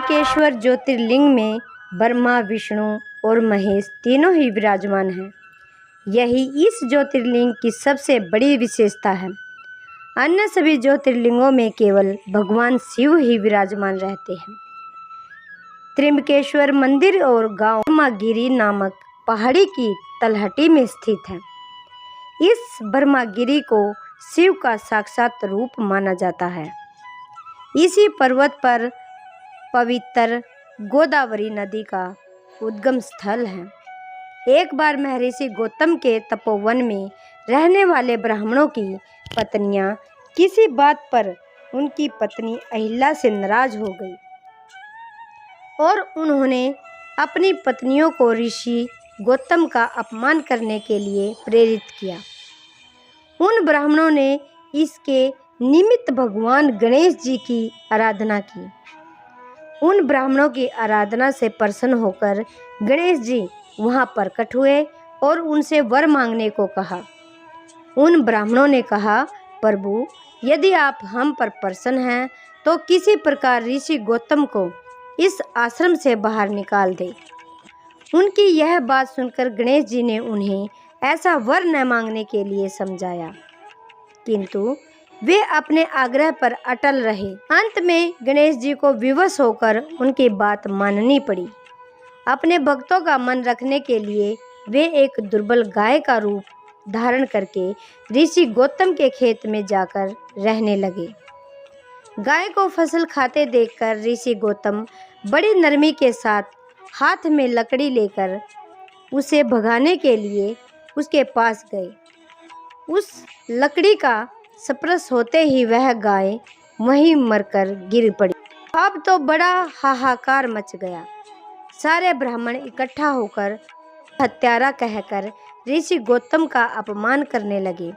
त्र्यंबकेश्वर ज्योतिर्लिंग में ब्रह्मा, विष्णु और महेश तीनों ही विराजमान हैं। यही इस ज्योतिर्लिंग की सबसे बड़ी विशेषता है। अन्य सभी ज्योतिर्लिंगों में केवल भगवान शिव ही विराजमान रहते हैं। त्र्यंबकेश्वर मंदिर और गांव ब्रह्मागिरी नामक पहाड़ी की तलहटी में स्थित है। इस ब्रह्मागिरी को शिव का साक्षात रूप माना जाता है। इसी पर्वत पर पवित्र गोदावरी नदी का उद्गम स्थल है। एक बार महर्षि गौतम के तपोवन में रहने वाले ब्राह्मणों की पत्नियां किसी बात पर उनकी पत्नी अहिल्या से नाराज हो गई और उन्होंने अपनी पत्नियों को ऋषि गौतम का अपमान करने के लिए प्रेरित किया। उन ब्राह्मणों ने इसके निमित्त भगवान गणेश जी की आराधना की। उन ब्राह्मणों की आराधना से प्रसन्न होकर गणेश जी वहां प्रकट हुए और उनसे वर मांगने को कहा। उन ब्राह्मणों ने कहा, प्रभु, यदि आप हम पर प्रसन्न हैं तो किसी प्रकार ऋषि गौतम को इस आश्रम से बाहर निकाल दे। उनकी यह बात सुनकर गणेश जी ने उन्हें ऐसा वर न मांगने के लिए समझाया, किंतु वे अपने आग्रह पर अटल रहे। अंत में गणेश जी को विवश होकर उनकी बात माननी पड़ी। अपने भक्तों का मन रखने के लिए वे एक दुर्बल गाय का रूप धारण करके ऋषि गौतम के खेत में जाकर रहने लगे। गाय को फसल खाते देखकर ऋषि गौतम बड़ी नरमी के साथ हाथ में लकड़ी लेकर उसे भगाने के लिए उसके पास गए। उस लकड़ी का स्पर्श होते ही वह गाय वहीं मरकर गिर पड़ी। अब तो बड़ा हाहाकार मच गया। सारे ब्राह्मण इकट्ठा होकर हत्यारा कहकर ऋषि गौतम का अपमान करने लगे।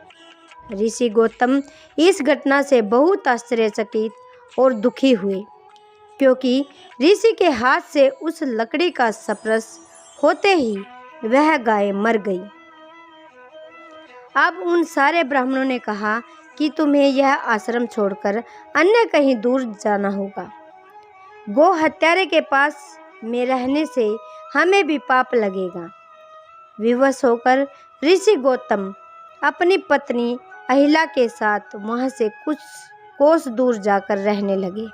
ऋषि गौतम इस घटना से बहुत आश्चर्यचकित और दुखी हुए, क्योंकि ऋषि के हाथ से उस लकड़ी का स्पर्श होते ही वह गाय मर गई। अब उन सारे ब्राह्मणों ने कहा कि तुम्हें यह आश्रम छोड़कर अन्य कहीं दूर जाना होगा। गो हत्यारे के पास में रहने से हमें भी पाप लगेगा। विवश होकर ऋषि गौतम अपनी पत्नी अहिल्या के साथ वहां से कुछ कोस दूर जाकर रहने लगे,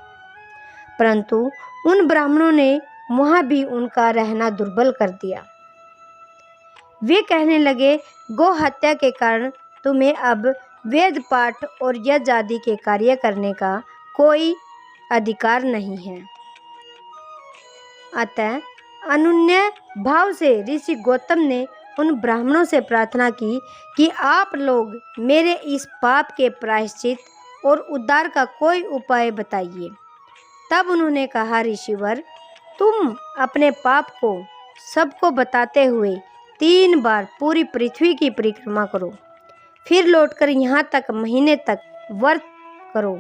परंतु उन ब्राह्मणों ने वहां भी उनका रहना दुर्बल कर दिया। वे कहने लगे, गो हत्या के कारण तुम्हें अब वेद पाठ और यज्ञ आदि के कार्य करने का कोई अधिकार नहीं है। अतः अनुनय भाव से ऋषि गौतम ने उन ब्राह्मणों से प्रार्थना की कि आप लोग मेरे इस पाप के प्रायश्चित और उद्धार का कोई उपाय बताइए। तब उन्होंने कहा, ऋषिवर, तुम अपने पाप को सबको बताते हुए 3 बार पूरी पृथ्वी की परिक्रमा करो, फिर लौटकर यहाँ तक महीने तक व्रत करो।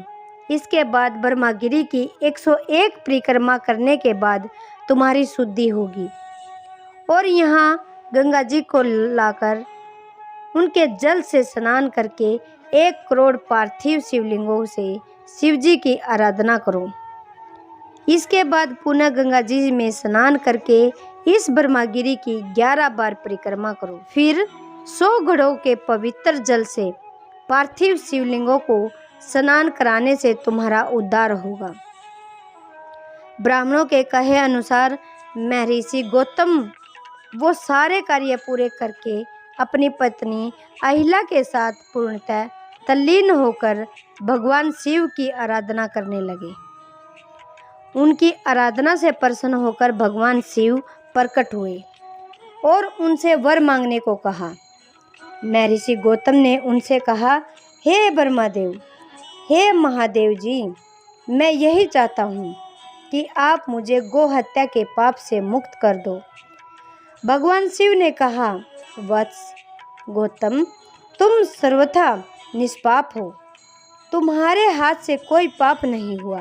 इसके बाद ब्रह्मागिरी की 101 परिक्रमा करने के बाद तुम्हारी शुद्धि होगी और यहाँ गंगा जी को लाकर उनके जल से स्नान करके 1 करोड़ पार्थिव शिवलिंगों से शिव जी की आराधना करो। इसके बाद पुनः गंगा जी में स्नान करके इस ब्रह्मागिरी की 11 बार परिक्रमा करो। फिर 100 घड़ों के पवित्र जल से पार्थिव शिवलिंगों को स्नान कराने से तुम्हारा उद्धार होगा। ब्राह्मणों के कहे अनुसार महर्षि गौतम वो सारे कार्य पूरे करके अपनी पत्नी अहिल्या के साथ पूर्णतः तल्लीन होकर भगवान शिव की आराधना करने लगे। उनकी आराधना से प्रसन्न होकर भगवान शिव प्रकट हुए और उनसे वर मांगने को कहा। महर्षि गौतम ने उनसे कहा, हे ब्रह्मदेव, हे महादेव जी, मैं यही चाहता हूँ कि आप मुझे गो हत्या के पाप से मुक्त कर दो। भगवान शिव ने कहा, वत्स गौतम, तुम सर्वथा निष्पाप हो। तुम्हारे हाथ से कोई पाप नहीं हुआ।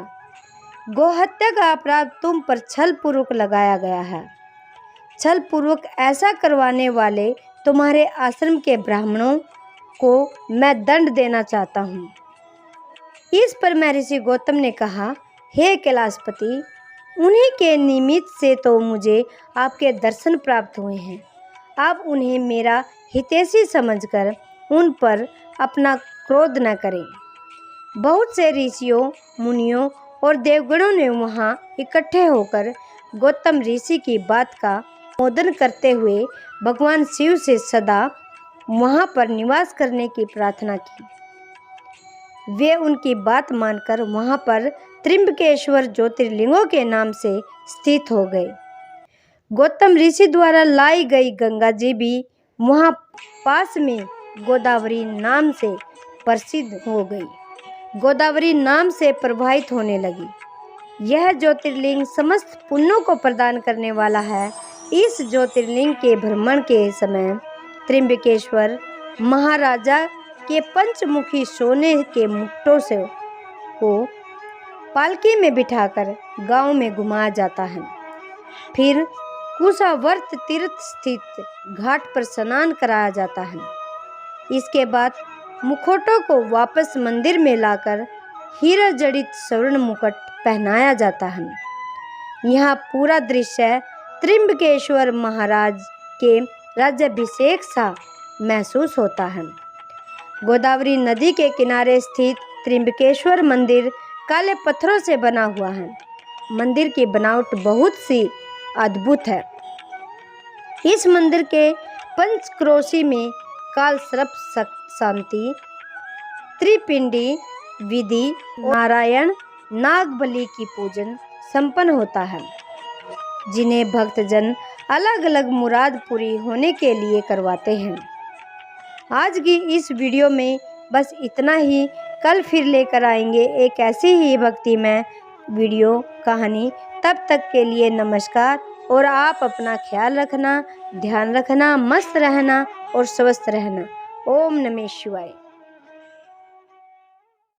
गोहत्या का अपराध तुम पर छल पूर्वक लगाया गया है। छल पूर्वक ऐसा करवाने वाले तुम्हारे आश्रम के ब्राह्मणों को मैं दंड देना चाहता हूँ। इस पर महर्षि गौतम ने कहा, हे कैलाशपति, उन्हीं के निमित्त से तो मुझे आपके दर्शन प्राप्त हुए हैं। आप उन्हें मेरा हितैषी समझकर उन पर अपना क्रोध न करें। बहुत से ऋषियों, मुनियों और देवगणों ने वहाँ इकट्ठे होकर गौतम ऋषि की बात का अनुमोदन करते हुए भगवान शिव से सदा वहाँ पर निवास करने की प्रार्थना की। वे उनकी बात मानकर वहाँ पर त्र्यंबकेश्वर ज्योतिर्लिंगों के नाम से स्थित हो गए। गौतम ऋषि द्वारा लाई गई गंगा जी भी वहाँ पास में गोदावरी नाम से प्रसिद्ध हो गई, गोदावरी नाम से प्रवाहित होने लगी। यह ज्योतिर्लिंग समस्त पुण्यों को प्रदान करने वाला है। इस ज्योतिर्लिंग के भ्रमण के समय त्र्यंबकेश्वर महाराजा के पंचमुखी सोने के मुकुटों से को पालकी में बिठाकर गांव में घुमाया जाता है। फिर कुशावर्त तीर्थ स्थित घाट पर स्नान कराया जाता है। इसके बाद मुखौटों को वापस मंदिर में लाकर हीरा जड़ित स्वर्ण मुकुट पहनाया जाता है। यह पूरा दृश्य त्र्यंबकेश्वर महाराज के राज्याभिषेक सा महसूस होता है। गोदावरी नदी के किनारे स्थित त्र्यंबकेश्वर मंदिर काले पत्थरों से बना हुआ है। मंदिर की बनावट बहुत सी अद्भुत है। इस मंदिर के पंचक्रोशी में काल सर्प शांति, त्रिपिंडी विधि, नारायण नागबली की पूजन संपन्न होता है, जिन्हें भक्तजन अलग अलग मुराद पूरी होने के लिए करवाते हैं। आज की इस वीडियो में बस इतना ही। कल फिर लेकर आएंगे एक ऐसी ही भक्तिमय वीडियो कहानी। तब तक के लिए नमस्कार और आप अपना ख्याल रखना, ध्यान रखना, मस्त रहना और स्वस्थ रहना। ओम नमः शिवाय।